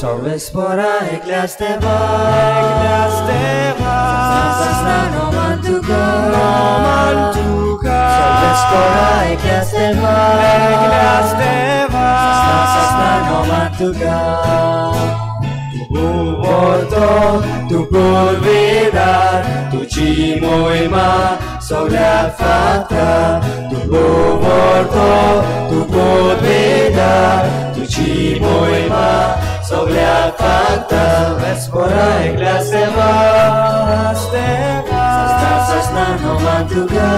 Sorvespora Ecclesteva Sasnano Mantuka Sorvespora Ecclesteva Sasnano Mantuka Uvorto tu purvidar tu cimoima soglia fatta tu uvorto tu purvidar tu cimoima soglia fatta Sorvespora Ecclesteva Sasnano Mantuka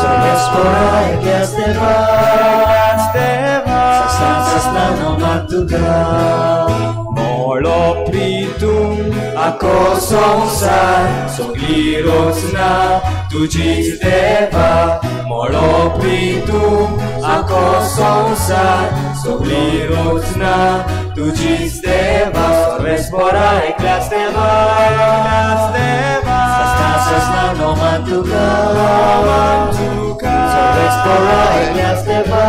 Sorvespora Ecclesteva Sasnano Mantuka Molo pritum ako sonsar soglirosna tuji deva Molo pritum ako sonsar soglirosna tuji deva Sorvespora Ecclesteva Sasnano Mantuka Sorvespora Ecclesteva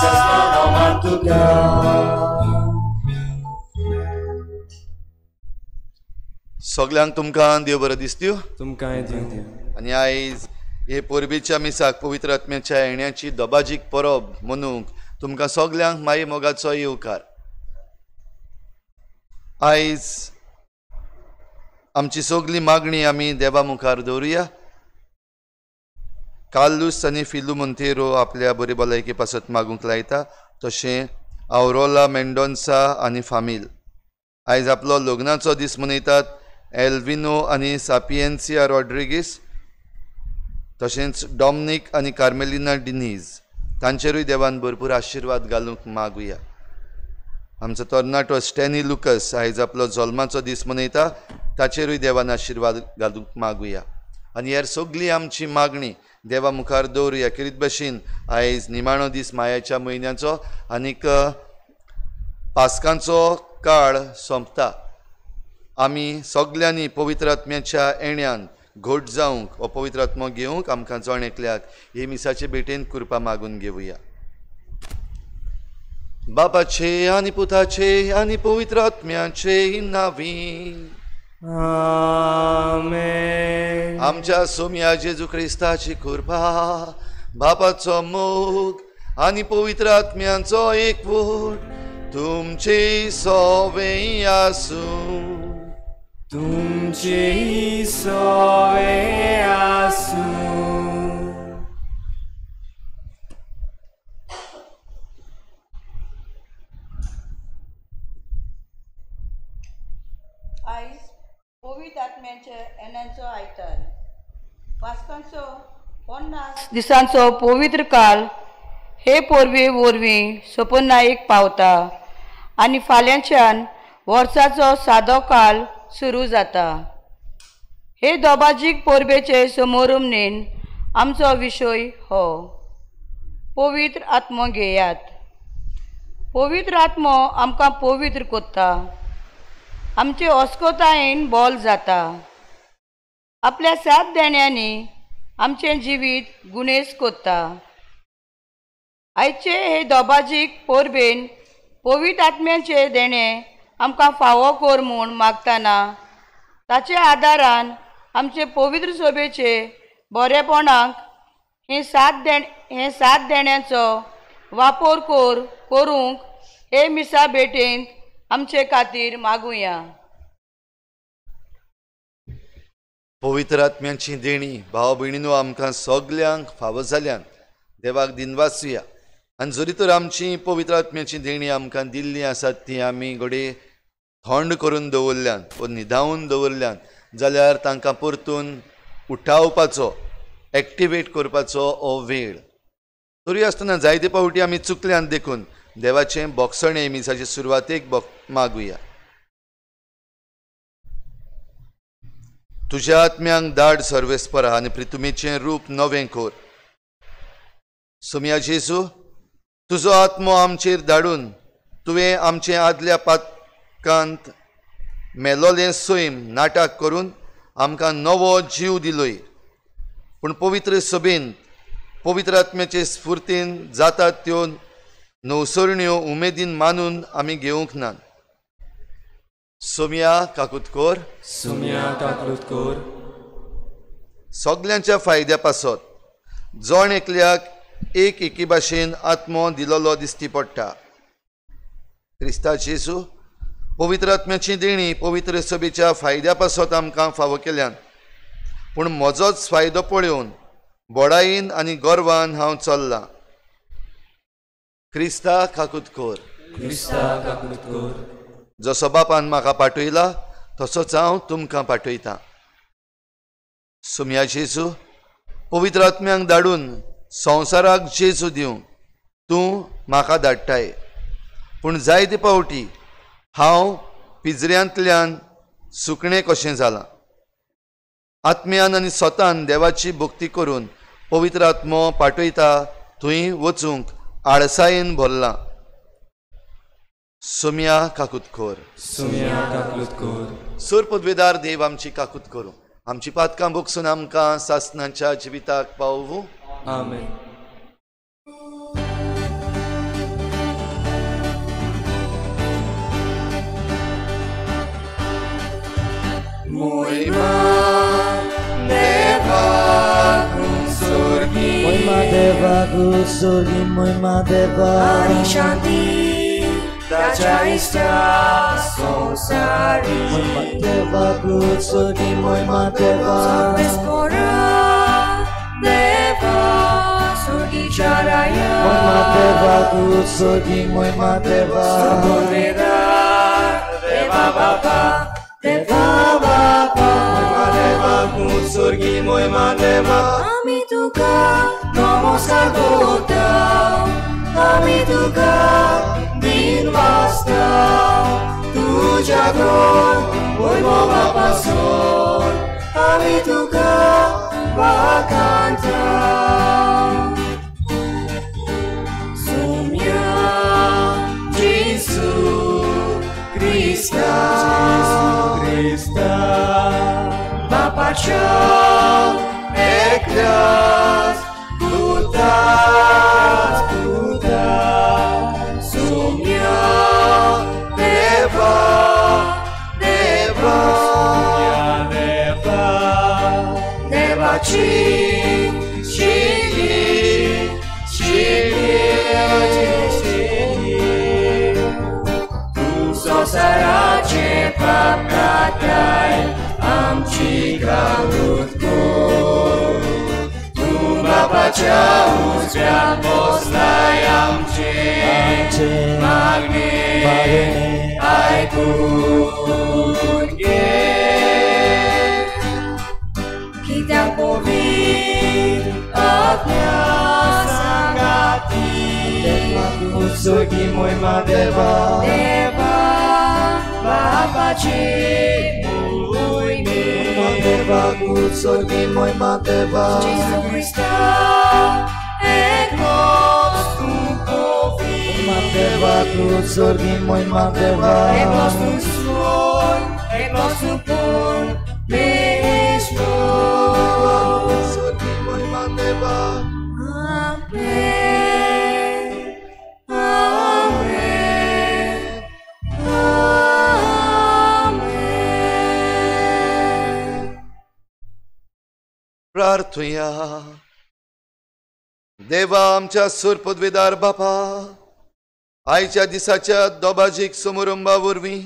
Sasnano Mantuka सगळ्यांक तुमकां देव बरो दिसत्यो तुमकां आनी आयज हे पोरबेच्या मिसाक पवित्र आत्म्याच्या येण्याची दोबाजीक परब म्हणूंक तुमकां सगळ्यांक माये मोगाचो येवकार आयज आमची सगळी मागणी आमी देवा मुखार दवरुया कार्लूस आनी फिलू मोंतेरो आपल्या बरे भलायके पासत मागूंक लायता तशें आवरोला मेंडोन्सा आनी फामील आयज आपलो लग्नाचो दीस मनयतात एल्विनो आनी सापियेन्सिया रॉड्रिगीस तशेंच डॉमनीक आनी कार्मेलिना डिनीज तांचेरूय देवान भरपूर आशिर्वाद घालूंक मागुया आमचो तरणाटो स्टॅनी लुकस आयज आपलो जल्माचो दीस मनयता ताचेरूय देवान आशिर्वाद घालूंक मागुया आनी ह्यार सगळी आमची मागणी देवा मुखार दवरुया किरीत भशेन आयज निमाणो दीस मायाच्या म्हयन्याचो आनीक पास्कांचो काळ सोंपता आमी सगळ्यांनी पवित्र आत्म्याच्या येण्यान घोट जावंक हो पवित्र आत्मो घेवंक आमकां जण एकल्याक हे मिसाचे भेटेन कृपा मागून घेवया बापाचे आनी पुताचे आनी पवित्र आत्म्याचे नांवी आमेन आमच्या सोम्या जेजू क्रिस्ताची कृपा बापाचो मोग आनी पवित्र आत्म्याचो एकवट तुमचे सवे आसूं तुमचे सवे आसूं आयज पवित्र आत्म्याच्या येण्याचो आयतार पास्कांचो 50 दिसांचो पवित्र काल हे पोरवे वरवीं सोपनायक पावता आनी फाल्यांच्यान वर्साचो सादो काल सुरू जाता हे दोबाजीक पोरबेचे समारंभेन आमचो विशय हो पवित्र आत्मो घेयात पवित्र आत्मो आमकां पवित्र कोत्ता आमचे अस्कोतायेन बोल जाता आपल्या सात देण्यांनी आमचें जिवीत गुणेस कोत्ता आयचे हे दोबाजीक पोरबेन पवित्र आत्म्याचे देणे आमकां फावो कर म्हूण मागतना ताचे आदारान आमचे पवित्र सभेचे बरेपणाक हे सात देण्यांचो वापर करूंक हे मिसा भेटेंत आमचे खातीर मागुया पवित्र आत्म्याची देणी भाव भयणीनो आमकां सगळ्यांक फावो जाल्यान देवाक दिनवासुया आनी जरी तर आमची पवित्र आत्म्याची देणी आमकां दिल्ली आसात ती आमी घडये थंड करून दवरल्यान वा न्हिदावून दवरल्यान जाल्यार तांकां परतून उठावपाचो एक्टिवेट करपाचो हो वेळ तरी आसतना जायते फावटी आमी चुकल्यान देखून देवाचें बोगसण हे मिसाचे सुरवातेक मागुया तुज्या आत्म्यांक धाड सर्वेस्परा आनी प्रितुमेचें रूप नवें कोर सोम्या जेजू तुजो आत्मो आमचेर धाडून तुवें आमचे आदल्या पातकांत मेलोलें सैम नाटक करून आमकां नवो जीव दिलोय पूण पवित्र सभेन पवित्र आत्म्याचे स्फूर्तीन जातात त्यो नवसरण्यो उमेदीन मानून आमी घेवंक नात. सोमया काकुतकोर सुम्या काकुतकोर सगल्यांच्या फायद्या पासत जण एकल्याक एकी भाशेन आत्मो दिलोलो दिसती पडटा. क्रिस्ताचे येसू पवित्र आत्म्याची देणी पवित्र सभेच्या फायद्या पासत आमकां फावो केल्यान, पूण म्हजोच फायदो पळोवन बोडायेन आनी गर्वान हांव चल्लां. क्रिस्ता काकुतकोर क्रिस्ता काकुतकोर जसो बापान म्हाका पाठयला तसोच हांव तुमकां पाठयतां. सुमया जेजू पवित्र आत्म्यांक धाडून संवसाराक जेजू दिवंक तूं म्हाका धाडटाय, पूण जायते पावटी हांव पिंजऱ्यांतल्यान सुकणें कशें जालां. आत्म्यान आनी स्वतान देवाची भक्ती करून पवित्र आत्मो पाठयता थंय वचूंक आळसायेन भरलां. सुमया काकुतकोर सुम्या काकुतकोर सूर पदवेदार देव आमची काकूत करूं, आमची पातकां भोगसून आमकां सासणाच्या जिविताक पावूं. आमेन. Moima deva kunsurgi, Moima deva kusurgi, moima deva Ari Shanti Dajaista Sonsari Moima deva kusurgi, moima deva Sabeskora Deva Surgi Charaya Moima deva kusurgi, moima deva Sabodveda Deva Baba Deva Baba Deva kunsurgi moima deva Ami Tuka Namaskar Gota Ami Tuka Din Vasta Tuja Gron Moima Baba Son Ami Tuka Bakanta Sumya Jesu Krista Krista Bapacha Eklas Putas Putas Sumya Deva Deva deva Deva Chi Chili Chili Tu sosarace papratai Amci gradutko Tu bapacia uzbiat postaj amci Magni Aikunge Kita povin Apia Sangati kusurgi, moima deva Deva Bapaci Moima deva kusurgi, moima deva Jesu Christa Eglos tu Moima povin deva kusurgi, moima deva Eglos tu son Eglos tu pon Mesmo कुसुर्गी मोहिमा देवा Amen Amen Amen प्रार्थुया. देवा आमच्या सूर पदवेदार बापा, आयच्या दिसाच्या दोबाजीक समारंभा वरवीं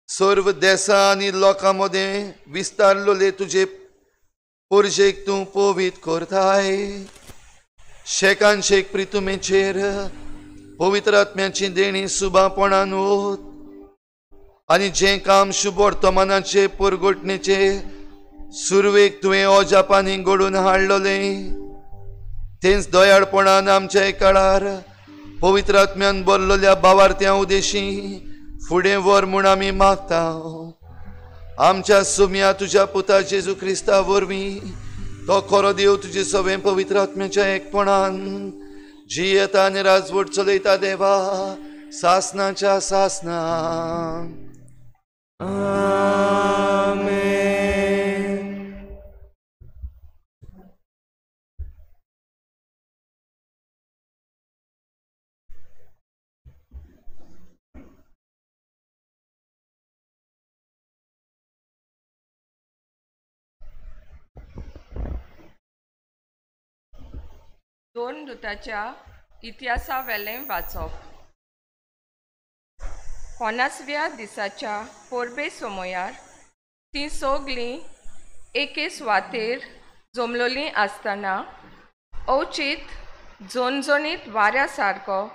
सर्व देशां आनी लोकां मदें विस्तारलोले तुजे पुरजेक तूं पवित करताय. शेकान शेक प्रितुमेचेर पवित्र आत्म्याची देणी सुभापणान वत आनी जें काम शुभ वर्तमानाचे परगोटणेचे सुरवेक तुवें ओजापांनी घडोवन हाडलोलें तेंच दयाळपणान आमच्या काळार पवित्र आत्म्यान भरलोल्या भावार्थ्यां उदेशी फुडें व्हर म्हूण आमी मागता. आमच्या सुम्या तुज्या पुता जेजू क्रिस्ता वरवीं तो खरो देव तुजे सवें पवित्र आत्म्याच्या एकपणान जियेता आनी राजवट चलयता देवा सासनाच्या सासना. आमेन. दोन दुताच्या इतिहासा वेलें वाचप. 50व्या दिसाच्या पोरबे समयार ती सोगलीं एके सुवातेर जमलोलीं आसतना अवचीत झणझणीत वाऱ्या सारको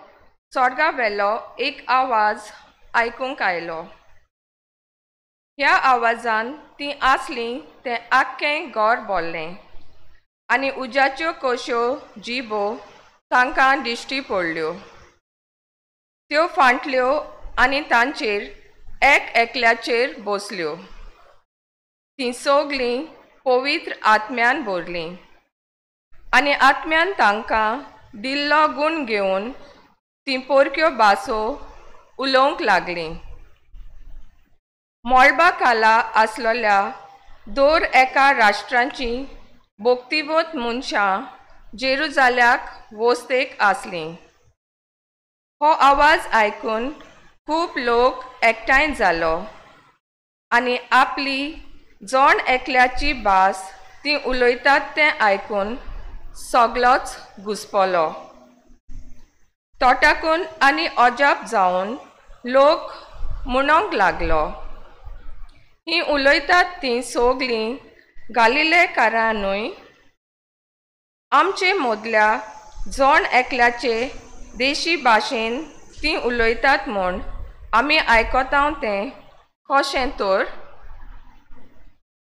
चोडगा वेलो एक आवाज आयकूंक आयलो. ह्या आवाजान ती आसलीं तें आख्खें घर भरलें आनी उज्याच्यो कोश्यो जिबो तांकां दिश्टी पडल्यो. त्यो फांटल्यो आनी तांचेर एकल्याचेर बसल्यो. ती सोगलीं पवित्र आत्म्यान भरलीं आनी आत्म्यान तांकां दिल्लो गूण घेवन ती पोरक्यो भासो उलोवंक लागलीं. मोळबा खाला आसलोल्या दोर एका राष्ट्रांची भोक्तीबोत मनशां जेरुजाल्याक वस्तेक आसलीं. हो आवाज आयकून खूब लोक एकठांय जालो आनी आपली जण एकल्याची भास ती उलयतात तें आयकून सगलोच घुस्पलो. तोटाकून आनी अजाप जावन लोक म्हणोंक लागलो, ही उलयतात ती सोगलीं गालिलेकारां न्हय? आमचे मोदल्या जण एकल्याचे देशी भाशेन ती उलयतात म्हूण आमी आयकतांव तें कशें तर?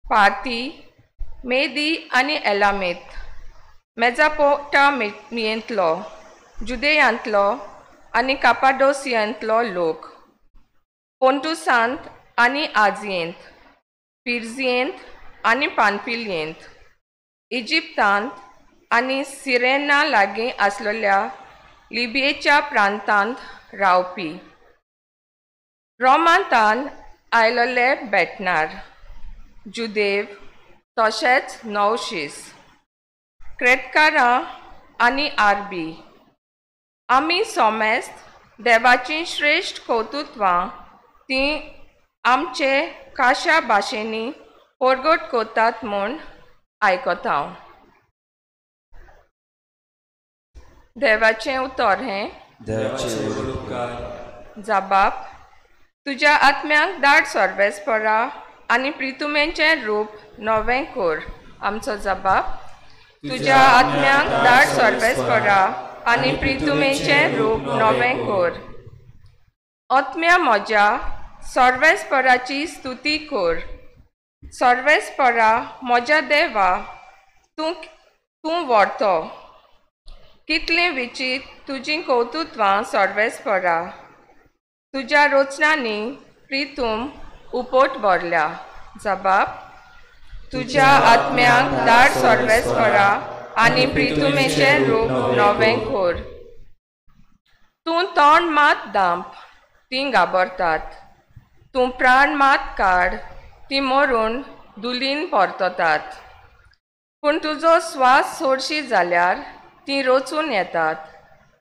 पार्थी, मेदी आनी एलामीत, मेजापोटामियेंतलो, जुदेयांतलो आनी कापाडोसियांतलो लोक, पोंटुसांत आनी आजियेंत, पिर्जियेंत आनी पानपिलियेंत, इजिप्तांत आनी सिरेना लागीं आसलेल्या लिबियेच्या प्रांतांत रावपी, रोमांतान आयलोले बेटनार, जुदेव तशेंच नवशीस, क्रेतकारां आनी आरबी, आमी सोमेस्त देवाची श्रेश्ठ कौतुत्वां ती आमचे खाशा भाशेनी परगट कोतात म्हूण आयकतांव. देवाचें उतर हें जबाब. तुज्या आत्म्यांक दाट सर्वेस्परा आनी प्रितुमेचें रूप नवें कर. आमचो जबाब. तुज्या आत्म्यांक दाट सर्वेस्परा आनी प्रितुमेचें रूप नवें कर. आत्म्या म्हज्या सर्वेस्पराची स्तुती कर. सर्वेस्परा म्हज्या देवा, तूं व्हरतो. कितलें विचित तुजीं कौतुत्वां सर्वेस्परा. तुज्या रोचनांनी प्रितूम उपोट भरल्या. जबाब. तुज्या आत्म्यांक दाट सर्वेस्परा आनी प्रितुमेचें रूप नवें कर. तूं तोंड मात दांप, तीं घाबरतात. तूं प्राण मात काड, तीं मरून दुलीन परततात. पूण तुजो स्वास सोडशी जाल्यार तीं रोचून येतात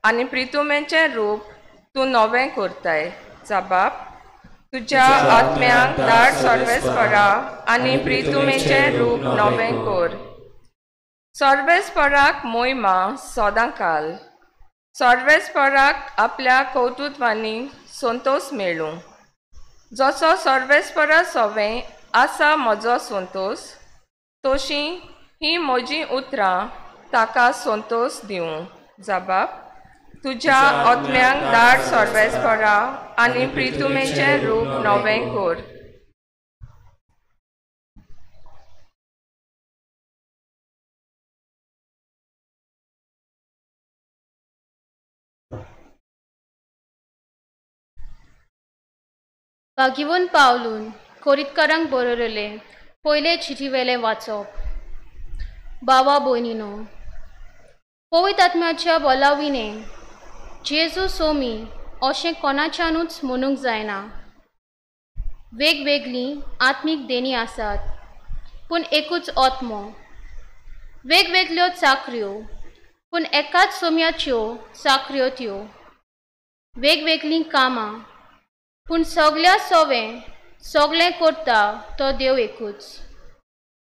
आनी प्रितुमेचें रूप तूं नवें करताय. जबाब. तुज्या आत्म्यांक दाट सर्वेस्परा आनी प्रितुमेचें रूप नवें कर. सर्वेस्पराक मोहिमा सदांकाल. सर्वेस्पराक आपल्या कौतुत्वांनी संतोष मेळूं. जसो सर्वेस्परा सवें आसा म्हजो संतोष, तशीं ही म्हजीं उतरां ताका संतोष दिवं. जबाब. तुज्या आत्म्यांक दाट सर्वेस्परा आनी प्रितुमेचें रूप नवें कर. भागिवन पावलून कोरीतकारांक बरयलेले पयले चिठीवेलें वाचप. बावा भयणीनो, पवित्र आत्म्याच्या बोलाविने जेजू सोमी अशें कोणाच्यानूच म्हणूंक जायना. वेगवेगळीं आत्मीक देणी आसात, पूण एकूच आत्मो. वेगवेगळ्यो चाकऱ्यो, पूण एकाच सोम्याच्यो चाकऱ्यो त्यो. वेगवेगळीं कामां, पूण सगल्या सवें सगळें करता तो देव एकूच.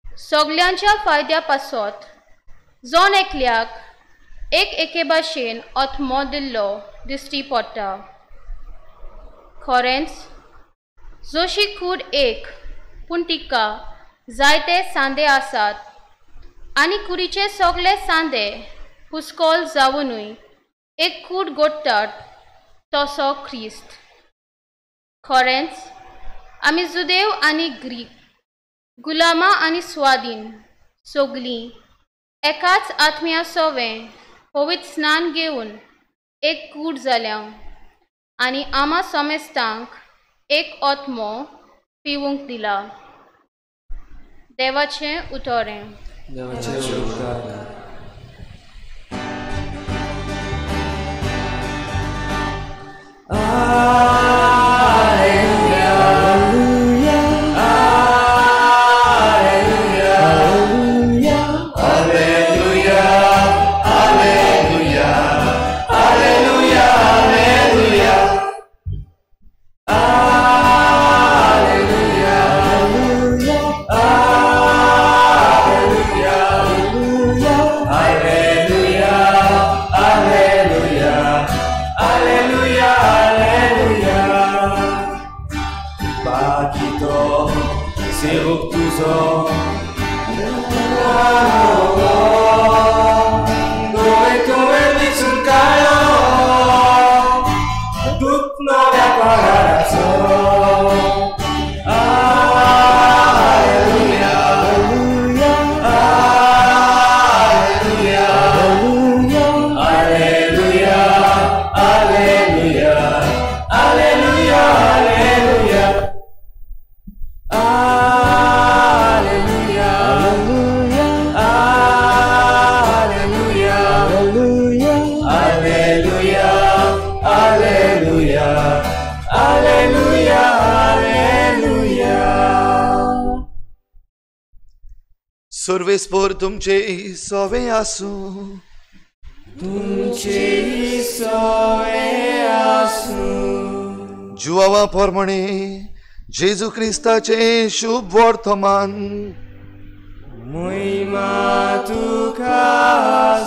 सगल्यांच्या फायद्या पासत जण एकल्याक एके भाशेन ओथमो दिल्लो दिश्टी पडटा. खरेंच जशी कूड एक पूण तिका जायते सांदे आसात आनी कुडीचे सगळे सांदे हुस्कोल जावनूय एक कूड घडटात तसो ख्रिस्त. खरेंच आमी जुदेव आनी ग्रीक, गुलामां आनी स्वाधीन सगळीं एकाच आत्म्या सोवें पवित्र स्नान घेवन एक कूड जाल्या आनी आमा समेस्तांक एक ओत्मो पिवूंक दिला. देवाचें उतोरें. देवाचे उपकार. सर्वेस्पर तुमचे सोवे आसूं. तुमचे सोवे आसूं. जुवावा पोरमणे जेजू क्रिस्ताचे शुभ वर्तमान. महिमा तुका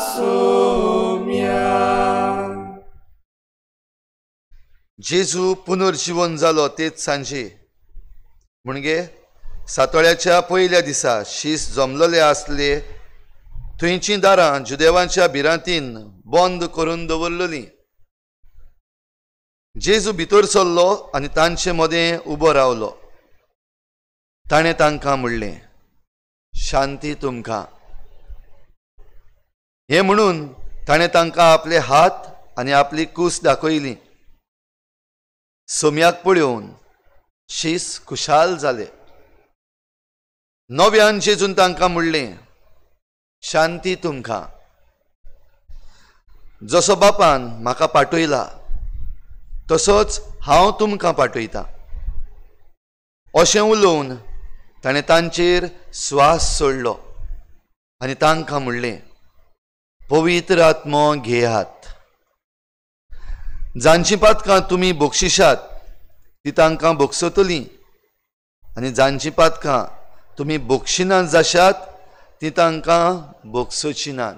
सोम्या. जेजू पुनर्जीवन जालो तेच सांजे म्हणजे सातोळ्याच्या पयल्या दिसा शीस जमलेले आसले थंयचीं दारां जुदेवांच्या भिरांतीन बंद करून दवरलेलीं. जेजू भितर सरलो आनी तांचे मदें उबो रावलो. ताणें तांकां म्हणलें, शांती तुमकां. हें म्हणून ताणें तांकां आपले हात आनी आपली कूस दाखयली. सोम्याक पळोवन शीस खुशाल जाले. नव्यान जेजून तांकां म्हणलें, शांती तुमकां. जसो बापान म्हाका पाठयला तसोच हांव तुमकां पाठयतां. अशें उलोवन ताणें तांचेर स्वास सोडलो आनी तांकां म्हणलें, पवित्र आत्मो घेयात. जांची पातकां तुमी बक्षिशात ती तांकां बक्षतलीं आनी जांची पातकां तुमी बक्षिनात जाशात ती तांकां बक्षची नात.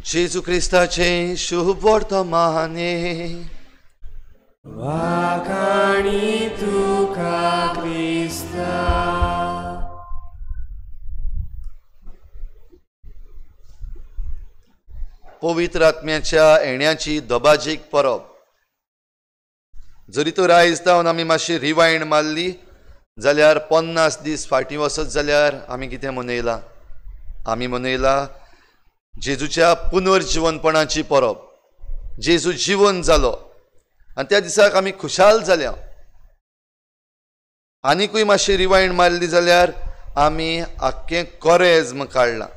जेजू क्रिस्ताचे शुभ वर्तमाने. वाखाणी तुका क्रिस्ता. पवित्र आत्म्याच्या येण्याची दबाजीक परब. जरी तर आयज जावन आमी मातशी रिवायंड मारली जाल्यार 50 दीस फाटीं वचत जाल्यार आमी कितें मनयलां? आमी मनयलां जेजूच्या पुनर्जीवनपणाची परब. जेजू जीवन जालो आनी त्या दिसाक आमी खुशाल जाल्या. आनीकूय मातशी रिवायंड मारली जाल्यार आमी आख्खें कोरेज्म काडलां.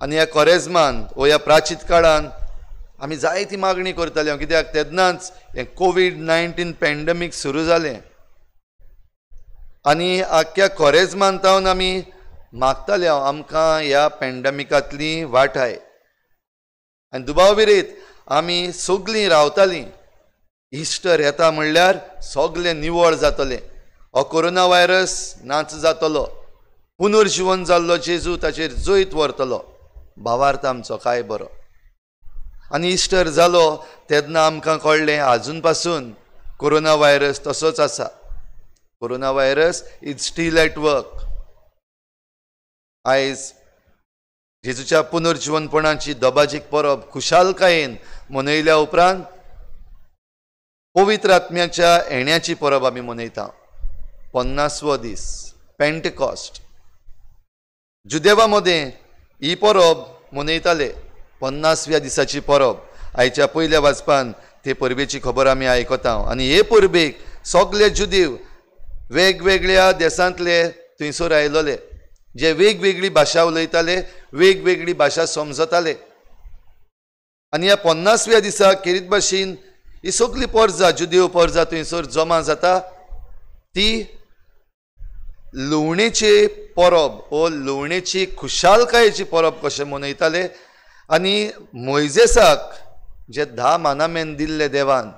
आनी ह्या कोरेज्मान वो ह्या प्राचीत काळान आमी जायती मागणी करताले. कित्याक तेन्नाच हें कोविड-19 पॅन्डेमीक सुरू जालें आनी आख्ख्या कोरेज्मान तावन आमी मागताले आमकां ह्या पॅन्डेमिकांतली वाटाय. आनी दुबावविरीत आमी सगळीं रावतालीं. इस्टर येता म्हणल्यार सगळें निवळ जातलें. हो कोरोना व्हायरस नाच जातलो, पुनर्जीवन जाल्लो जेजू ताचेर जैत व्हरतलो, भावार्थ आमचो काय बरो. आनी इस्टर जालो तेन्ना आमकां कळ्ळें आजून पासून कोरोना व्हायरस तसोच आसा. Corona virus is steel at work. आयज जेजूच्या पुनर्जीवनपणाची दबाजीक परब खुशालकायेन मनयल्या उपरांत पवित्र आत्म्याच्या येण्याची परब आमी मनयता. 50वो दीस पेंटेकॉस्ट. जुदेवामध्ये ही परब मनयताले 50व्या दिसाची परब. आयच्या पयल्या वाचपान ते परबेची खबर आमी आयकता. आनी हे परबेक सगळे जुदेव वेगवेगळ्या देशांतले थंयसर आयलोले, जे वेगवेगळी भाशा उलयताले, वेगवेगळी भाशा समजताले. आनी ह्या 50व्या दिसाक खेरीत भाशेन ही सगळी परजां, जुदेव परजां थंयसर जमा जाता. ती लुवणेची परब वो लुवणेची खुशालकायेची परब कशें मनयताले. आनी मोइजेसाक जे 10 मानामेंट दिल्ले देवान,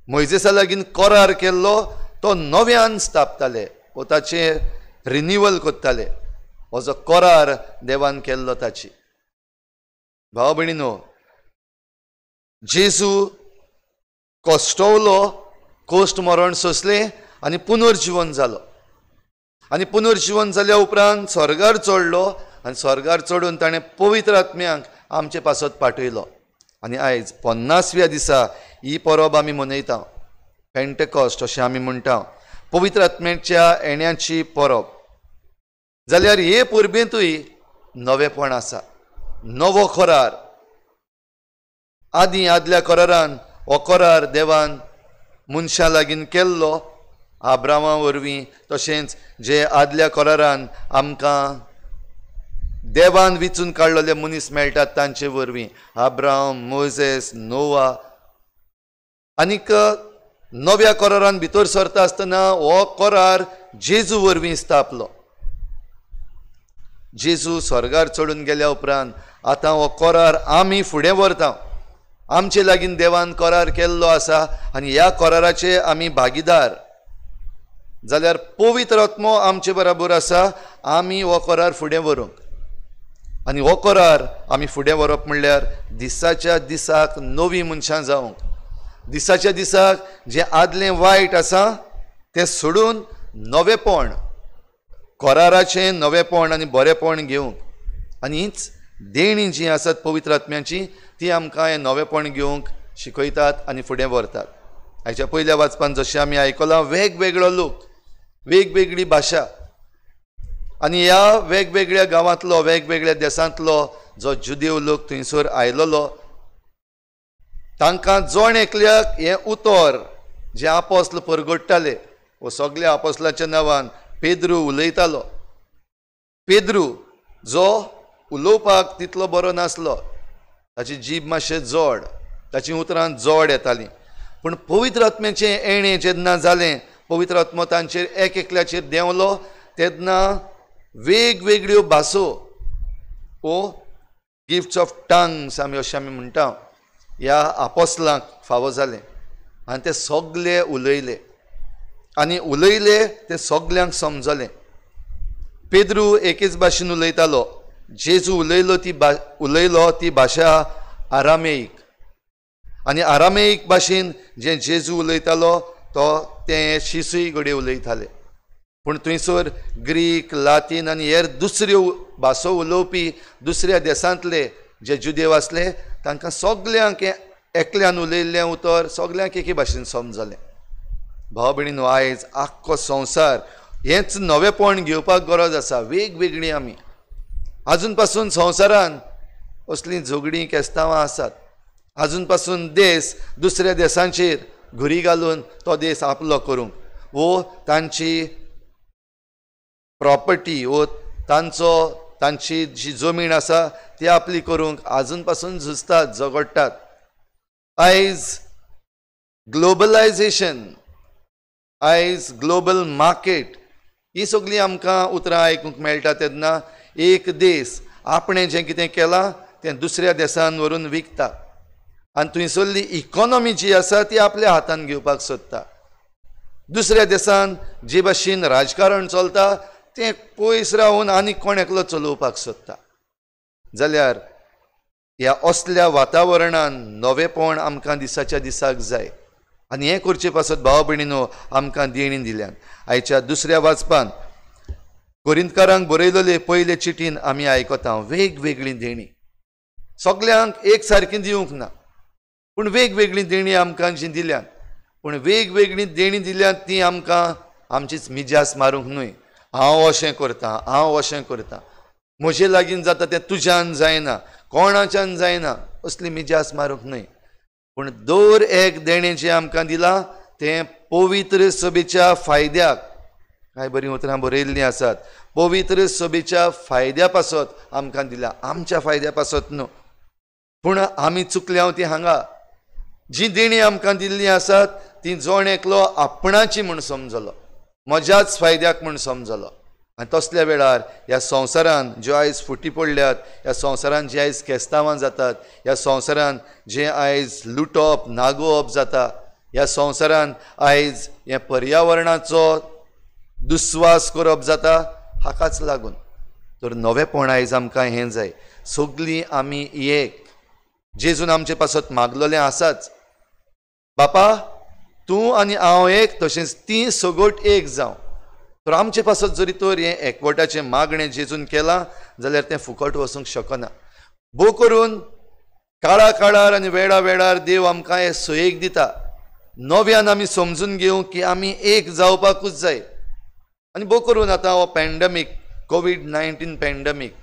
मोइजेसा लागीं करार केल्लो तो नव्यान स्थापताले, वो ताचे रिन्यूवल करताले. हो जो करार देवान केल्लो ताची. भाव भयणीनो, जेजू कोश्टवलो, कोश्ट मरण सोंसलें आनी पुनर्जीवन जालो. आनी पुनर्जीवन जाल्या उपरांत स्वर्गार चडलो आनी स्वर्गार चडून ताणें पवित्र आत्म्यांक आमचे पासत पाठयलो. आनी आयज 50व्या दिसा ही परब आमी मनयता. पेंटेकॉस्ट अशें आमी म्हणटा, पवित्र आत्म्याच्या येण्याची परब. जाल्यार हे परबेंतूय नवेपण आसा, नवो करार. आदल्या करारान हो करार देवान मनशां लागीं केल्लो आब्रामा वरवीं, तशेंच जे आदल्या करारान आमकां देवान विचून काडलेले मनीस मेळटात तांचे वरवीं, आब्राम, मोजेस, नोवा. आनीक नव्या करारान भितर सरता आसतना हो करार जेजू वरवीं स्थापलो. जेजू स्वर्गार चडून गेल्या उपरांत आतां हो करार आमी फुडें व्हरता. आमचे लागीं देवान करार केल्लो आसा आनी ह्या कराराचे आमी भागीदार. जाल्यार पवित्र आत्मो आमचे बराबर आसा आमी हो करार फुडें व्हरूंक. आनी हो करार आमी फुडें व्हरप म्हणल्यार दिसाच्या दिसाक नवीं मनशां जावंक. दिसाच्या दिसाक जें आदलें वायट आसा तें सोडून नवेपण, कराराचें नवेपण आनी बरेपण घेवंक. आनी हीच देणी जी आसात पवित्र आत्म्याची ती आमकां हें नवेपण घेवंक शिकयतात आनी फुडें व्हरतात. हाच्या पयल्या वाचपान जशें आमी आयकलां, वेगवेगळो लोक, वेगवेगळी भाशा आनी ह्या वेगवेगळ्या गांवांतलो, वेगवेगळ्या देशांतलो जो जुदेव लोक थंयसर आयलोलो, तांकां जोण एकल्याक हें उतर जे आपोस्ल परगडटाले, वो सगल्या आपोस्लाच्या नांवान पेद्रू उलयतालो. पेद्रू जो उलोवपाक तितलो बरो नासलो, ताची जीब मातशें जोड, ताची उतरां जोड येतालीं. पूण पवित्र आत्म्याचें येणें जेन्ना जालें, पवित्र आत्मो तांचेर एक एकल्याचेर देंवलो, तेन्ना वेगवेगळ्यो भासो, वो गिफ्ट्स ऑफ टंग्स आमी अशें आमी म्हणटा, ह्या आपोस्लांक फावो जालें. आनी ते सगळे उलयले आनी उलयले ते सगल्यांक समजलें. पेद्रू एकेच भाशेन उलयतालो. जेजू उलयलो ती भाशा आरामेईक. आनी आरामेईक भाशेन जे जेजू उलयतालो तो ते शिसूय घडये उलयताले. पूण थंयसर ग्रीक, लातीन आनी हेर दुसऱ्यो भासो उलोवपी दुसऱ्या देशांतले जे जुदेव आसले, तांकां सगल्यांक एकल्यान उलयल्लें उतर सगल्यांक एके भाशेन समजलें. भाव भयणीनो, आयज आख्खो संवसार हेंच नवेपण घेवपाक गरज आसा. वेगवेगळीं आमी आजून पासून संवसारान असलीं झगडीं केस्तांवां आसात. आजून पासून देश दुसऱ्या देशांचेर घुरी घालून तो देश आपलो करूंक, वो तांची प्रॉपर्टी, वो तांची जी जमीन आसा ती आपली करूंक आजून पासून झुजतात, झगडटात. आयज ग्लोबलायझेशन, आयज ग्लोबल मार्केट, ही सगळीं आमकां उतरां आयकूंक मेळटा. तेन्ना एक देश आपणें जें कितें केलां तें दुसऱ्या देशांत व्हरून विकता आनी थंयसरली इकॉनॉमी जी आसा ती आपल्या हातान घेवपाक सोदता. दुसऱ्या देशान जे भाशेन राजकारण चलता तें पयस रावन आनी कोण एकलो चलोवपाक सोदता. जाल्यार ह्या असल्या वातावरणान नवेपण आमकां दिसाच्या दिसाक जाय. आनी हें करचे पासत भाव भयणीनो आमकां देणी दिल्यान. आयच्या दुसऱ्या वाचपान कोरिंतकारांक बरयलेले पयले चिटीन आमी आयकता वेगवेगळी देणी. सगल्यांक एक सारकी दिवंक ना, पूण वेगवेगळी देणी आमकां जी दिल्यान, पूण वेगवेगळी देणी दिल्यान ती आमकां आमचीच मिजास मारूंक न्हय. हांव अशें करतां, हांव अशें करतां, म्हजे लागीं जाता तें तुज्यान जायना, कोणाच्यान जायना, असली मिजास मारूंक न्हय. पूण दर एक देणें जें आमकां दिलां तें पवित्र सभेच्या फायद्याक, कांय बरीं उतरां बरयल्लीं आसात, पवित्र सभेच्या फायद्या पासत आमकां दिल्या, आमच्या फायद्या पासत न्हू. पूण आमी चुकल्या ती हांगा जी देणी आमकां दिल्ली आसात ती जोण एकलो आपणाची म्हूण समजलो, म्हज्याच फायद्याक म्हूण समजलो. आनी तसल्या वेळार ह्या संवसारान ज्यो आयज फुटी पडल्यात, ह्या संवसारान जे आयज केस्तांवां जातात, ह्या संवसारान जे आयज लुटप नागोवप जाता, ह्या संवसारान आयज हे पर्यावरणाचो दुस्वास करप जाता, हाकाच लागून तर नवेपण आयज आमकां हें जाय. सगलीं आमी एक जेजून आमचे पासत मागलोलें आसाच, बापा तूं आनी हांव एक तशेंच ती सगोट एक जावं. तर आमचे पासत जरी तर हें एकवटाचें मागणें जेजून केलां जाल्यार तें फुकट वचूंक शकना. भोव करून काळा काळार आनी वेळा वेळार देव आमकां हें सयेक दिता. नव्यान आमी समजून घेवं की आमी एक जावपाकूच जाय. आनी भोव करून आतां हो पॅन्डमीक, कोवीड-19 पॅन्डमीक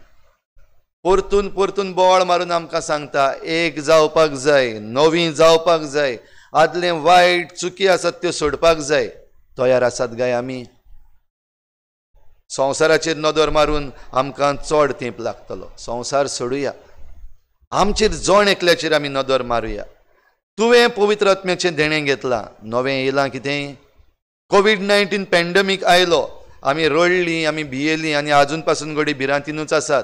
परतून परतून बोवाळ मारून आमकां सांगता एक जावपाक जाय, नवीं जावपाक जाय, आदलें वायट चुकी आसात त्यो सोडपाक जाय. तयार आसात काय आमी? संवसाराचेर नदर मारून आमकां चड तेंप लागतलो. संवसार सोडुया, आमचेर जोण एकल्याचेर आमी नदर मारुया. तुवें पवित्र आत्म्याचें देणें घेतलां, नवें येयलां कितें? कोवीड-19 पॅन्डमीक आयलो, आमी रडलीं, आमी भियेलीं आनी आजून पासून घडी भिरांतीनूच आसात.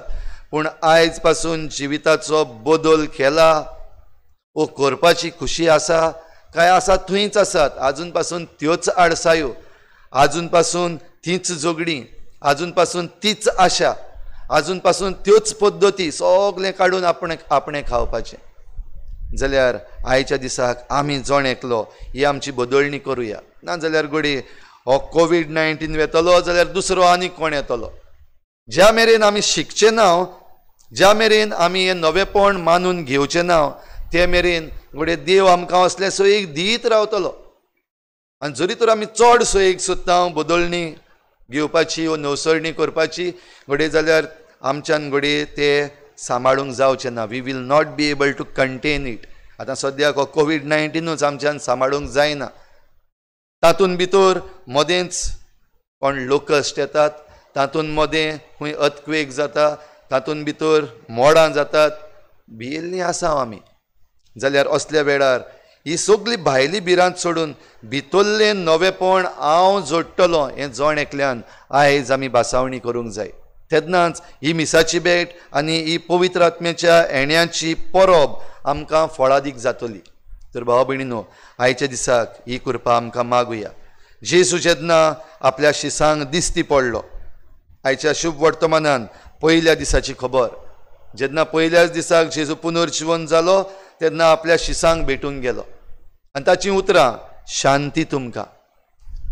पूण आयज पासून जिविताचो बदल केला वो करपाची खुशी आसा काय आसा थंयच आसात? आजून पासून त्योच आडसायो, आजून पासून तीच जोगडी, आजून पासून तीच आशा, आजून पासून त्योच पद्दती सगळें काडून आपणें खावपाचें. जाल्यार आयच्या दिसाक आमी जोण एकलो ही आमची बदलणी करुया. नाजाल्यार घडी हो कोवीड-19 येतलो जाल्यार दुसरो आनी कोण येतलो. ज्या मेरेन आमी शिकचे ना, ज्या मेरेन आमी हें नवेपण मानून घेवचें ना, ते मेरेन घडये देव आमकां असले सयेक दीत रावतलो. आनी जरी तर आमी चड सयेक सोदता बदलणी घेवपाची वा नवसरणी करपाची घडये जाल्यार आमच्यान घडये ते सांबाळूंक जावचें ना. We will not be able to contain it. आतां सद्याक हो कोवीड-19 आमच्यान सांबाळूंक जायना. तातूंत भितर मदेंच कोण लोकस्ट येतात, तातूंत मदें खंय अर्थक्वेक जाता, तातूंत भितर मोडां जातात. भियेल्लीं आसा आमी. जाल्यार असल्या वेळार ही सगळी भायली भिरांत सोडून भितरलें नवेपण हांव जोडटलों हें जोण एकल्यान आयज आमी भासावणी करूंक जाय. तेन्नाच ही मिसाची भेट आनी ही पवित्र आत्म्याच्या येण्याची परब आमकां फळादीक जातली. तर भाव भयणीनो, आयच्या दिसाक ही कृपा आमकां मागुया. जेजू जेन्ना आपल्या शिसांक दिसती पडलो, आयच्या शुभ वर्तमानान पयल्या दिसाची खबर, जेन्ना पयल्याच दिसाक जेजू पुनर्जीवन जालो तेन्ना आपल्या शिसांक भेटून गेलो आनी ताची उतरां शांती तुमकां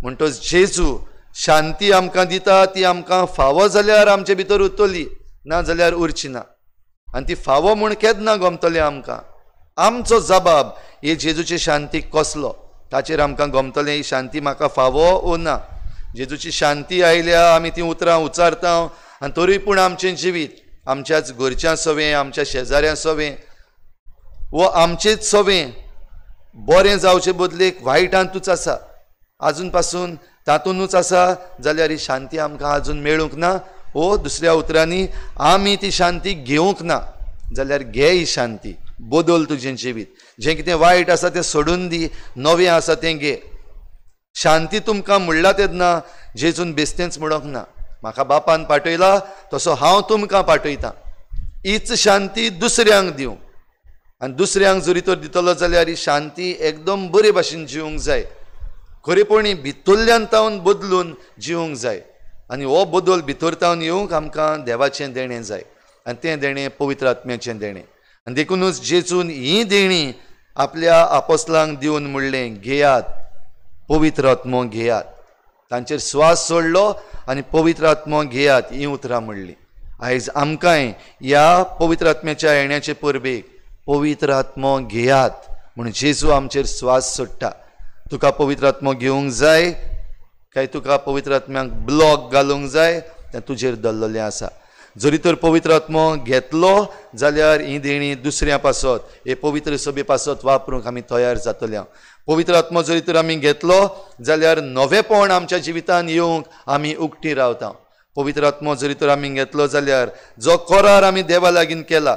म्हणटच जेजू शांती आमकां दिता. ती आमकां फावो जाल्यार आमचे भितर उरतली, ना जाल्यार उरची ना. आनी ती फावो म्हूण केन्ना गमतली आमकां? आमचो जबाब हे जेजूची शांतीक कसलो ताचेर आमकां गमतलें. ही शांती म्हाका फावो वो ना. जेजूची शांती आयल्या आमी ती उतरां उच्चारता आनी तरी पूण आमचें जिवीत आमच्याच घरच्यां सवें, आमच्या शेजाऱ्यां सवें वो आमचेच सवें बरें जावचे बदलेक वायटांतूच आसा, आजून पासून तातूंतूच आसा, जाल्यार ही शांती आमकां आजून मेळूंक ना. वो दुसऱ्या उतरांनी आमी ती शांती घेवंक ना. जाल्यार घे ही शांती, बदल तुजें जिवीत. जें कितें वायट आसा तें सोडून दी, नवें आसा तें घे. शांती तुमकां म्हणला तेन्ना जेजून बेस्तेंच म्हणोंक ना. म्हाका बापान पाठयला तसो हांव तुमकां पाठयतां. हीच शांती दुसऱ्यांक दिवं आनी दुसऱ्यांक जरी तर दितलो जाल्यार ही शांती एकदम बरे भाशेन जिवंक जाय. खरेपणी भितरल्यान तावन बदलून जिवंक जाय आनी हो बदल भितर तावन येवंक आमकां देवाचें देणें जाय आनी तें देणें पवित्र आत्म्याचें देणें आनी देखूनच जेजून ही देणी आपल्या आपोस्लांक दिवन म्हणलें घेयात पवित्र आत्मो घेयात तांचेर स्वास सोडलो आनी पवित्र आत्मो घेयात ही उतरां म्हणलीं आयज आमकांय ह्या पवित्र आत्म्याच्या येण्याचे परबेक पवित्र आत्मो घेयात म्हणून जेजू आमचेर स्वास सोडटा तुका पवित्र आत्मो घेवंक जाय काय तुका पवित्र आत्म्याक ब्लॉक घालूंक जाय तें तुजेर दल्ललें आसा जरी तर पवित्र आत्मो घेतलो जाल्यार ही देणी दुसऱ्या पासत हे पवित्र सभे पासत वापरूंक आमी तयार जातले पवित्र आत्मो जरी तर आमी घेतलो जाल्यार नवेपण आमच्या जिवितांत येवंक आमी उक्टी रावता पवित्र आत्मो जरी तर आमी घेतलो जाल्यार जो करार आमी देवा लागीं केला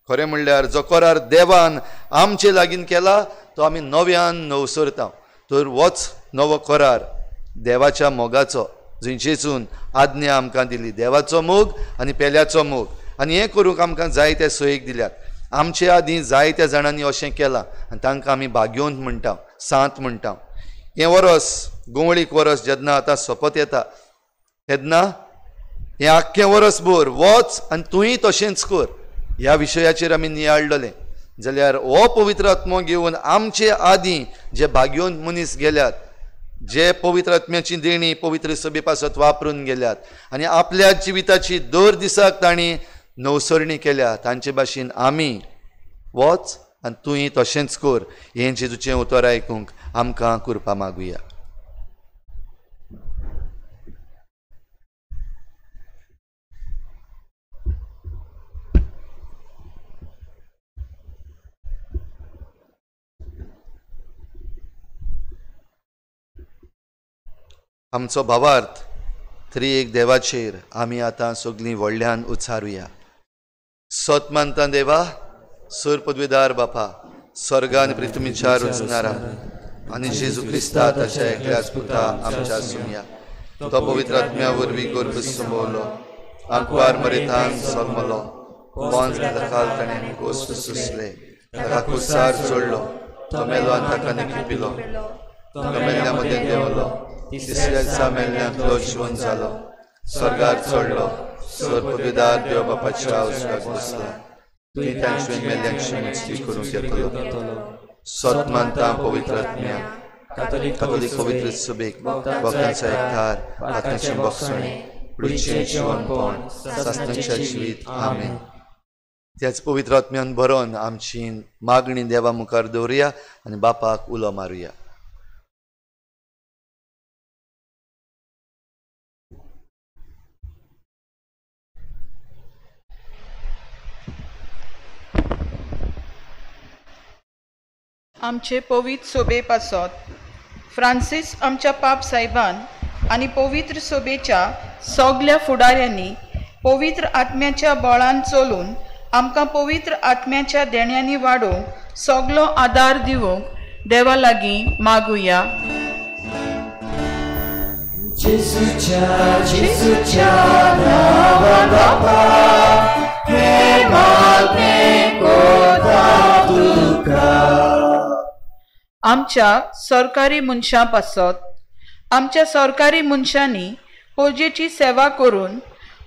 खरें म्हणल्यार जो करार देवान आमचे लागीं केला तो आमी नव्यान नवसरता तर होच नवो करार देवाच्या मोगाचो जंय जेजून आज्ञा आमकां दिली देवाचो मोग आनी पेल्याचो मोग आनी हें करूंक आमकां जायते सोयेक दिल्यात आमचे आदीं जायत्या जाणांनी अशें केलां आनी तांकां आमी भाग्योंत म्हणटा सांत म्हणटा हें वरस गोवळीक वरस जेन्ना आतां सोंपत येता तेन्ना हें आख्खें वरस भर वच आनी तुंय तशेंच कर ह्या विशयाचेर आमी नियाळटले जाल्यार हो पवित्र आत्मो घेवन आमचे आदीं जे भाग्योंत मनीस गेल्यात जे पवित्र आत्म्याची देणी पवित्र सभे पासत वापरून गेल्यात आनी आपल्या जिविताची दर दिसाक तांणी नवसरणी केल्या तांचे भाशेन आमी वच आनी तुंय तशेंच कर हें जेजूचें उतर आयकूंक आमकां करपा मागुया आमचो भावार्थ त्रिएक देवाचेर आमी आतां सगळीं व्हडल्यान उच्चारुया सत मानता देवा सर पदवीदार बापा स्वर्गान पृथ्वीच्या रुचणारा आनी जेजू क्रिस्ता ताच्या एकल्याच पुता आमच्या सुमया तो पवित्र आत्म्या वरवीं गर्भ संभोवलो आंकवार मरेतान जल्मलो पोंच खाल ताणें गोश्ट सुसले ताका कुसार चोडलो तो मेलो आनी ताका निखिपिलो तो मेल्ल्या मदें देंवलो तिसऱ्या दिसा मेल्ल्यांतलो जिवन जालो स्वर्गार चडलो सर पदवीदार देव बापाच्या उजव्याक बसला तुवें तांचे मेल्ल्यांची मुक्ती करूंक येतलो सत मानता पवित्र आत्म्या कातोलीक पवित्र सभेक भक्तांचो एकठार आत्म्याचें बक्षणें पुडीचें जिवनपण सासणाचें जिवीत आमेन त्याच पवित्र आत्म्यान भरोवन आमची मागणी देवा मुखार दवरुया आनी बापाक उलो मारुया आमचे पवित्र सोबे पासत फ्रांसीस आमच्या पाप साहेबान आनी पवित्र सोबेच्या सगल्या फुडाऱ्यांनी पवित्र आत्म्याच्या बळान चलून आमकां पवित्र आत्म्याच्या देण्यांनी वाडोवंक सगलो आदार दिवंक देवा लागीं मागुया जेजूच्या नांवान बापा हे मागणें करता तुका आमच्या सरकारी मनशां पासत आमच्या सरकारी मनशांनी पोजेची सेवा करून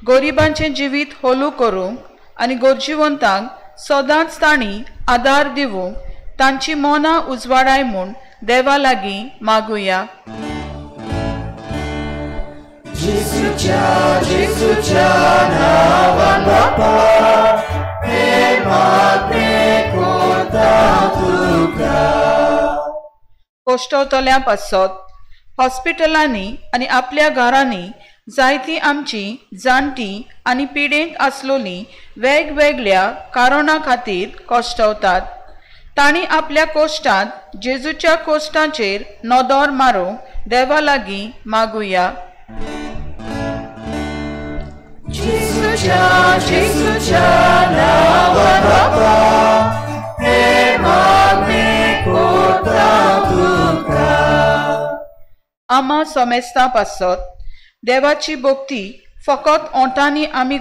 गरिबांचें जिवीत होलू करूंक आनी गरजेवंतांक सदांच तांणी आदार दिवंक तांची मोना उजवाडाय म्हूण देवा लागीं मागुया जेजूच्या नांवान बापा हे मागणें करता तुका कोश्टवतल्या पासत हॉस्पिटलांनी आनी आपल्या घरांनी जायतीं आमची जाणटी आनी पिडेंत आसलोलीं वेगवेगळ्या कारणां खातीर कोश्टवतात तांणी आपल्या कोश्टांत जेजूच्या कोश्टांचेर नदर मारूंक देवा लागीं मागुया जेजूच्या नांवान बापा हे मागणें करता तुका आमा समेस्तां पासत देवाची भक्ती फकत ओंटांनी आमी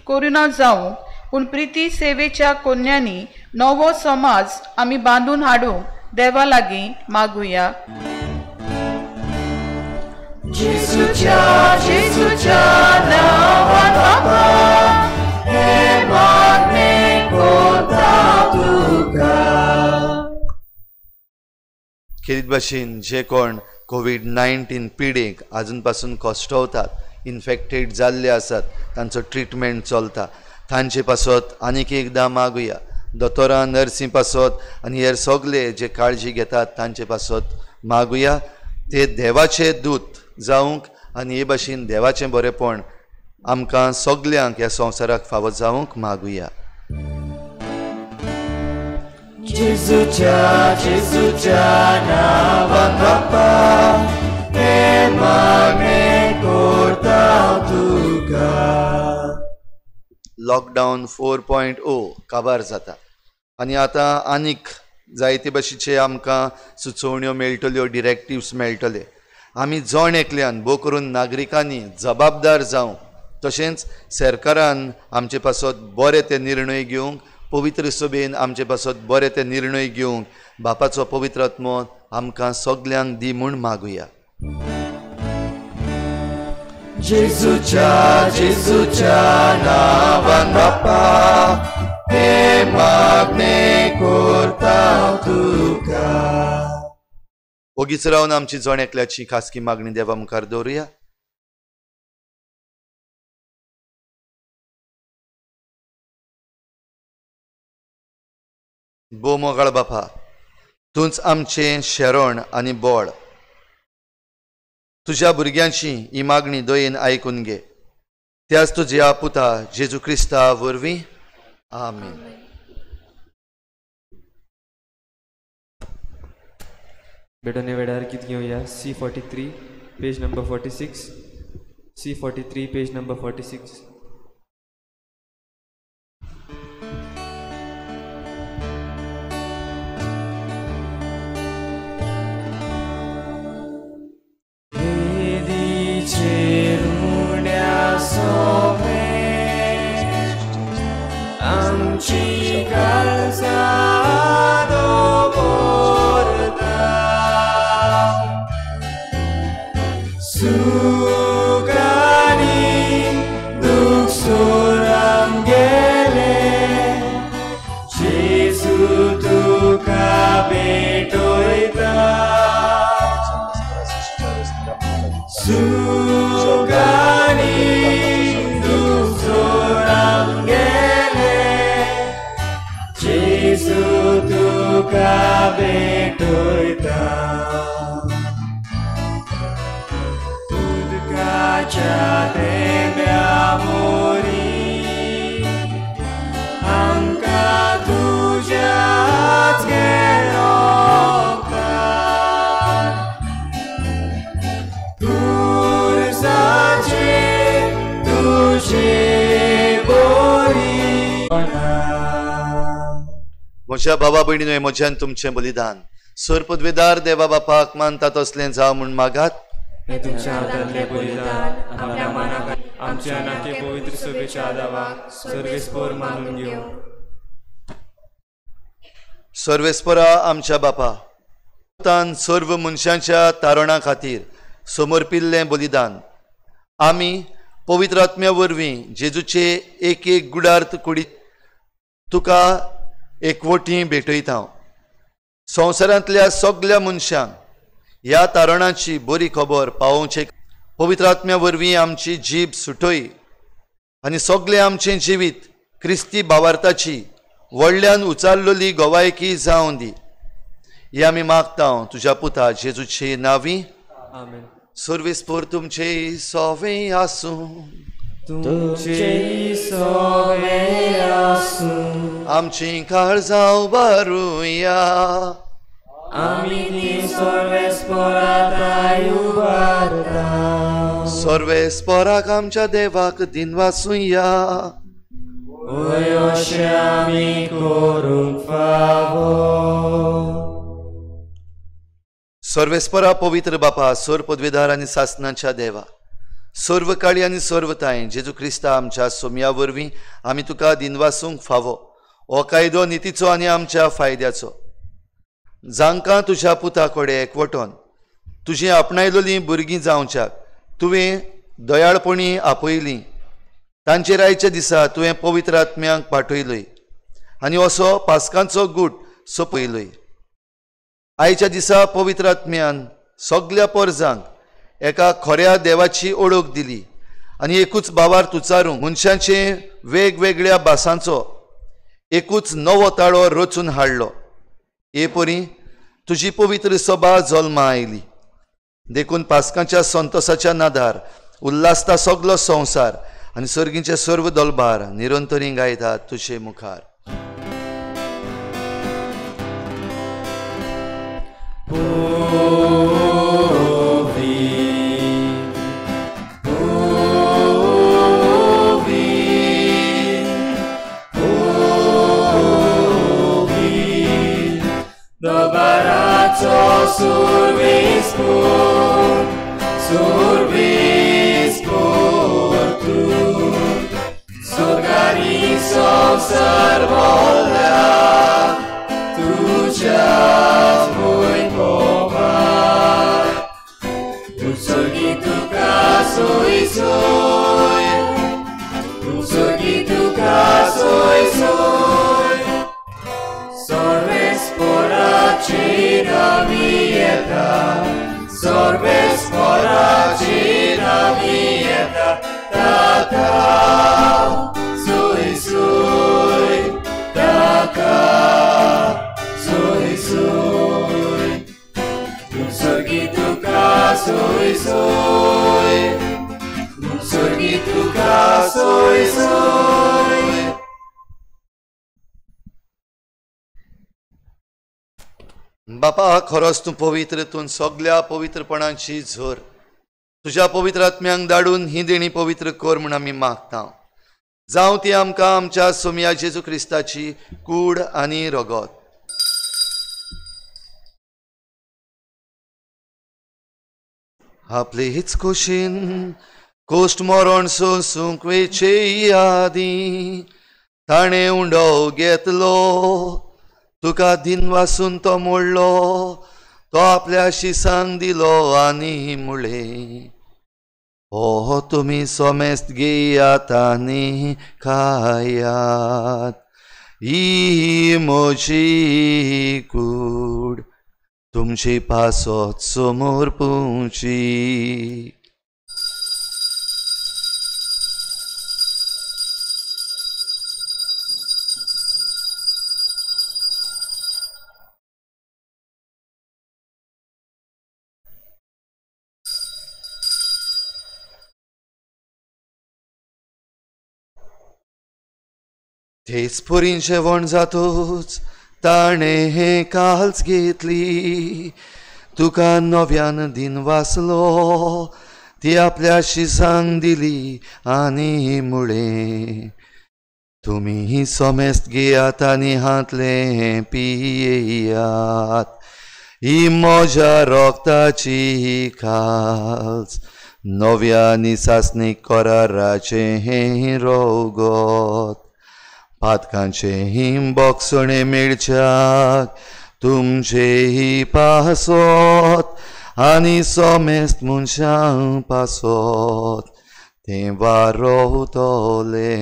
करुना जावं पूण प्रिती सेवेच्या कोन्यांनी नवो समाज आमी बांदून हाडूंक देवा लागीं मागुया जेजूच्या नावान बापा हे मागणे कोता तुका. खेरीत भाशेन जे कोण कोविड-19 पिडेक आजून पासून कश्टवतात, इन्फेक्टेड जाल्ले आसात, तांचो ट्रिटमेंट चलता, तांचे पासत आनीक एकदां मागुया. दोतोरां, नर्सी पासत आनी हेर सगळे जे काळजी घेतात तांचे पासत मागुया. ते देवाचे दूत जावंक आनी हे भाशेन देवाचें बरेपण आमकां सगल्यांक ह्या संवसाराक फावो जावंक मागुया. जेजूच्या नावान बापा हे मागणे कोता तुका. लॉकडावन 4.0 काबार जाता आनी आतां आनीक जायते भाशेचे आमकां सुचोवण्यो मेळटल्यो, डिरेक्टिव्स मेळटले. आमी जण एकल्यान भोव करून नागरिकांनी जबाबदार जावं, तशेंच सरकारान आमचे पासत बरे ते निर्णय घेवंक, पवित्र सभेन आमचे पासत बरे ते निर्णय घेवंक बापाचो पवित्र आत्मो आमकां सगल्यांक दी म्हूण मागुया. जेजूच्या नावान बापा हे मागणे कोता तुका. ओगीच रावन आमची जण एकल्याची खासगी मागणी देवा मुखार दवरुया. बो मोगाळ बापा, तूंच आमचें शेरोण आनी बोळ. तुज्या भुरग्यांची ही मागणी दयेन आयकून घे. त्याच तुज्या पुता जेजू क्रिस्ता वरवीं. आमीन. बेटोने वेळार कितें घेवया? C43 page number 46. C43 page number 46. आमची काळजा सुखानी दुख सोडून गेले. जेजू तुका भेटोयता. सुखानी दुख सोडून गेले. जेजू तुका भेटोयता. तेंब्या मोरी आमकां तुज्याच घेवता. तुळसाचे तुजे बोरी. म्हज्या भावा भयणीनो, म्हज्यान तुमचें बलिदान सर पदवेदार देवा बापाक मानता तसलें जावं म्हूण मागात. हे तुमच्या हातांतलें बलिदान आपल्या मनाक आमच्या नाते पवित्र सभेच्या आदाराक सर्वेस्पर मानून घेवं. सर्वेस्परा आमच्या बापा, तान सर्व मनशांच्या तारणा खातीर समर्पिल्लें बलिदान आमी पवित्र आत्म्या वरवीं जेजूचे एक गुडार्थ कुडीत तुका एकवटीं भेटयता. संवसारांतल्या सगळ्या मनशांक ह्या तारणाची बरी खबर पावोवचे पवित्र आत्म्या वरवीं आमची जीब सुटय आनी सगळें आमचें जिवीत क्रिस्ती भावार्थाची व्हडल्यान उचारलेली गोवायकी जावं दी. हे आमी मागता तुज्या पुता जेजूचे नांवीं. आमेन. सर्वेस्पर तुमचे सोवें आसूं. तुमचे सोवें आसूं. आमची काळजां उबारुया. आमी ती सर्वेस्परांत उबारता. सर्वेस्पराक आमच्या देवाक दिनवासुया. ओय अशें आमी करूंक फावो. सर्वेस्परा पवित्र बापा, सर पदवेदार आनी सासणाच्या देवा, सर्व काळी आनी सर्वताय जेजू क्रिस्ता आमच्या सोम्या वरवीं आमी तुका दिनवासूंक फावो. हो कायदो नितीचो आनी आमच्या फायद्याचो. जांकां तुज्या पुता कडेन एकवटोन तुजी आपणायलेलीं भुरगीं जावच्याक तुवें दयाळपणी आपयलीं, तांचेर आयच्या दिसा तुवें पवित्र आत्म्यांक पाठयलय आनी असो पास्कांचो गूट सोंपयलय. आयच्या दिसा पवित्र आत्म्यान सगळ्या परजांक एका खऱ्या देवाची ओळख दिली आनी एकूच बाबार उच्चारूंक मनशांचे वेगवेगळ्या भासांचो एकूच नवो ताळो रचून हाडलो. हे परी तुजी पवित्र सभा जल्मा आयली. देखून पास्कांच्या संतोसाच्या नादार उल्हासता सगलो संवसार आनी सर्गींचे सर्व दलबार निरंतरी गायतात तुजे मुखार. बापा, खरोच तूं पवित्र, तूं सगळ्या पवित्रपणाची झर तुज्या पवित्र आत्म्यांक धाडून ही देणी पवित्र कर म्हूण आमी मागता. जावं ती आमकां आमच्या सोमया जेजू क्रिस्ताची कूड आनी रगत. आपले हीच खोशेन कोश्ट मरण सोंसूंक वेचे आदी ताणें उंडो घेतलो. तुका दिन वासून तो मोडलो, तो आपल्या शिसांक दिलो आनी मुळे. हो तुमी सोमेस्त घेयात आनी खायात, ही म्हजी कूड तुमची पासत समोर पोवची. तेच परीन जेवण जातोच ताणें हे काल्स घेतली. तुका नव्यान दिन वाचलो, ती आपल्या शिसांक दिली आनी मुळे. तुमी सोमेस्त घेयात आनी हातले पियेयात, ही म्हज्या रोगताची काल्स नव्या निसासनी कराराचे हे रोगत. पातकांचे हिम बोगसणे मेळच्याक तुमचे ही पासत आनी सोमेस्त मनशां पासत ते वारोवतले.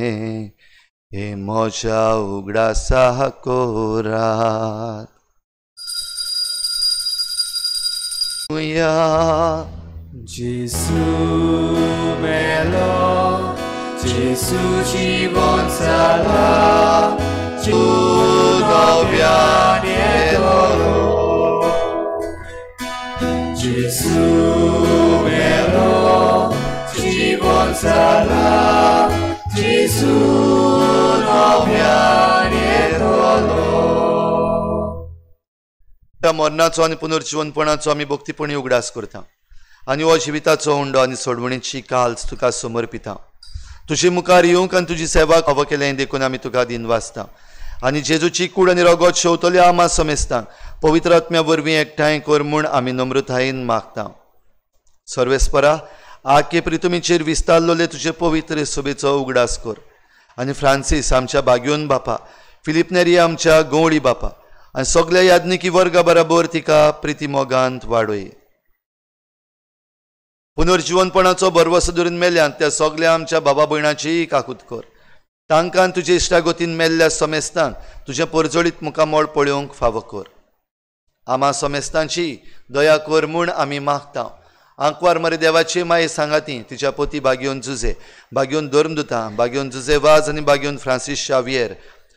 हे म्हज्या उगडासा कोरात. जेसू मेलो, जेसू जीवन जाला, नव्यान येतलो. जेसू मेलो, जीवन जाला, जेसू नव्यान येतलो. त्या मरणाचो आनी पुनर्जीवनपणाचो आमी भक्तीपणी उगडास करता आनी हो जिविताचो उंडो आनी सोडवणीची काल्स तुका समर्पिता. तुजे मुखार येवंक आनी तुजी सेवा हवं केलें देखून आमी तुका दिन वाचता आनी जेजूची कूड आनी रगत शेवतल्या आमा समेस्तांक पवित्र आत्म्या वरवीं एकठांय कर म्हूण आमी नम्रतायेन मागता. सर्वेस्परा, आखे प्रितुमीचेर विस्तारलोले तुजे पवित्र सभेचो उगडास कर आनी फ्रांसीस आमच्या बाग्योन बापा, फिलिप नेरी आमच्या गवळी बापा आनी सगळ्या याज्ञिकी वर्गा बरोबर तिका प्रिती मोगांत वाडय. पुनर्जीवनपणाचो बरवसो धरून मेल्यान त्या सगळ्या आमच्या बाबा भयणाची काकूत कर. तांकां तुजे इश्टागोतीन मेल्ल्या समेस्तांक तुजे परजोडीत मुखार मोळ पळोवंक फावो कर. आम्हा समेस्तांची दया कर म्हूण आमी मागता. आंकवार मरे देवाची माये सांगाती तिच्या पोती बागयोन जुजे, बागयोन धर्मदुतां, बागयोन जुजे वाज आनी बागयोन फ्रांसीस शावियर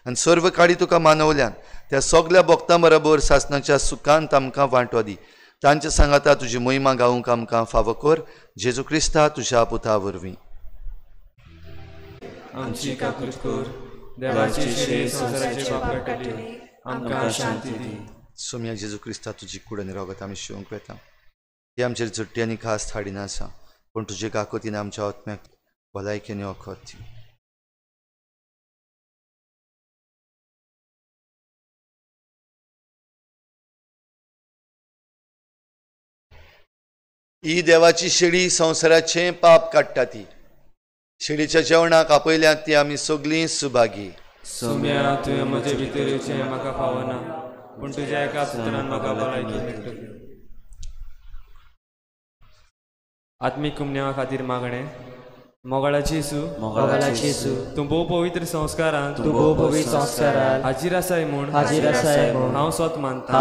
आनी सर्व काडी तुका मानवल्यान त्या सगळ्या भक्तां बरोबर सासणाच्या सुखांत आमकां वांटो दी. तांच्या सांगाता तुजी मोहिमा गावूंक आमकां फावो कर. जेजू क्रिस्ता तुज्या पुता वरवीं. आमची काकूत कर. देवाची श्री संसाराचे पाप काडटली आमकां शांती दी. सोम्या जेजू क्रिस्ता तुजी कूड आनी रोगत आमी शिवंक येता. ती आमचेर झुट्टी आनी खास थाडी नासा, पूण तुजे काकोतीन आमच्या आत्म्याक भलायकेन वखद दी. ही देवाची शेळी संवसाराचें पाप काडटा ती. शेळीच्या जेवणाक आपयल्यात ती आमी सगळीं सुभागी. सोम्या तुवें म्हजे भितर येवचें म्हाका फावना, पूण तुज्या एका उतरान म्हाका भलायकी मेळटली. आत्मीक कुमन्या खातीर मागणें. मोगाळाची येसू तूं भोव पवित्र संस्कारांत तूं भोव पवित्र संस्कारांत हाजीर आसाय म्हूण हाजीर आसाय म्हूण हांव स्वत मानता.